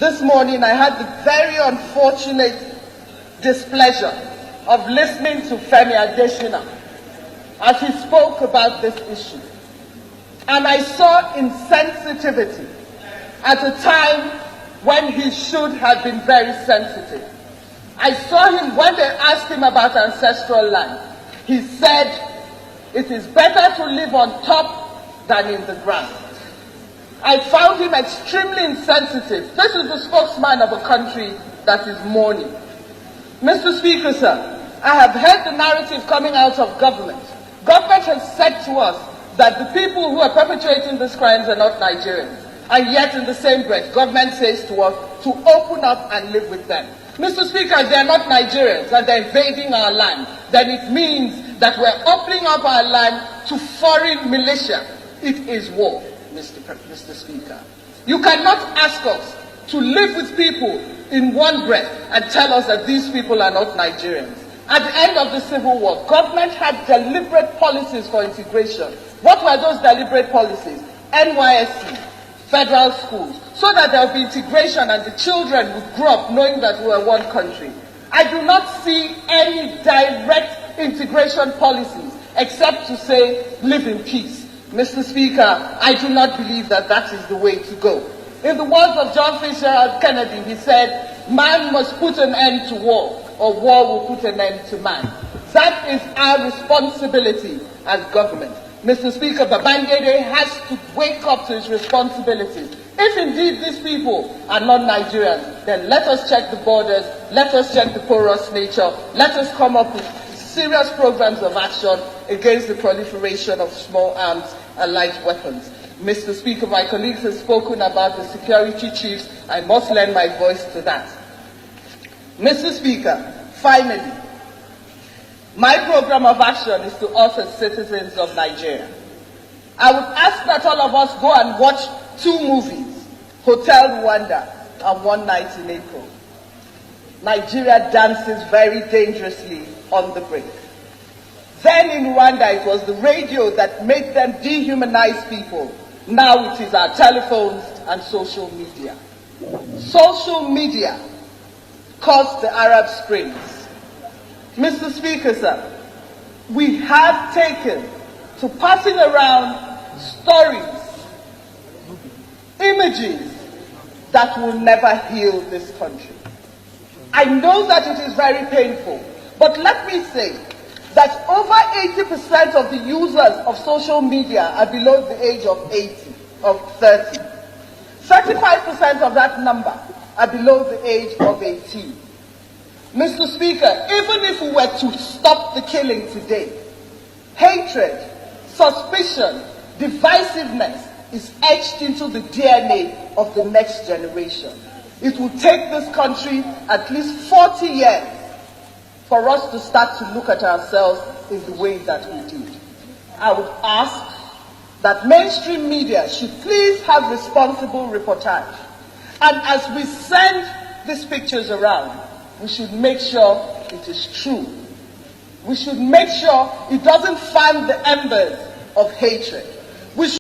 This morning I had the very unfortunate displeasure of listening to Femi Adesina as he spoke about this issue. And I saw insensitivity at a time when he should have been very sensitive. I saw him when they asked him about ancestral land. He said, it is better to live on top than in the ground. I found him extremely insensitive. This is the spokesman of a country that is mourning. Mr. Speaker, sir, I have heard the narrative coming out of government. Government has said to us that the people who are perpetrating these crimes are not Nigerians. And yet in the same breath, government says to us to open up and live with them. Mr. Speaker, if they are not Nigerians and they're invading our land, then it means that we're opening up our land to foreign militia. It is war, Mr. Speaker. You cannot ask us to live with people in one breath and tell us that these people are not Nigerians. At the end of the Civil War, government had deliberate policies for integration. What were those deliberate policies? NYSC, federal schools, so that there would be integration and the children would grow up knowing that we were one country. I do not see any direct integration policies except to say, live in peace. Mr. Speaker, I do not believe that that is the way to go. In the words of John Fitzgerald Kennedy, he said, man must put an end to war, or war will put an end to man. That is our responsibility as government. Mr. Speaker, Babangida has to wake up to his responsibilities. If indeed these people are not Nigerians, then let us check the borders, let us check the porous nature, let us come up with serious programs of action against the proliferation of small arms and light weapons. Mr. Speaker, my colleagues have spoken about the security chiefs. I must lend my voice to that. Mr. Speaker, finally, my program of action is to us as citizens of Nigeria. I would ask that all of us go and watch 2 movies, Hotel Rwanda and One Night in April. Nigeria dances very dangerously on the brink. Then in Rwanda, it was the radio that made them dehumanize people. Now it is our telephones and social media. Social media caused the Arab Springs. Mr. Speaker, sir, we have taken to passing around stories, images that will never heal this country. I know that it is very painful, but let me say that over 80% of the users of social media are below the age of 30. 35% of that number are below the age of 18. Mr. Speaker, even if we were to stop the killing today, hatred, suspicion, divisiveness is etched into the DNA of the next generation. It will take this country at least 40 years for us to start to look at ourselves in the way that we did. I would ask that mainstream media should please have responsible reportage. And as we send these pictures around, we should make sure it is true. We should make sure it doesn't fan the embers of hatred.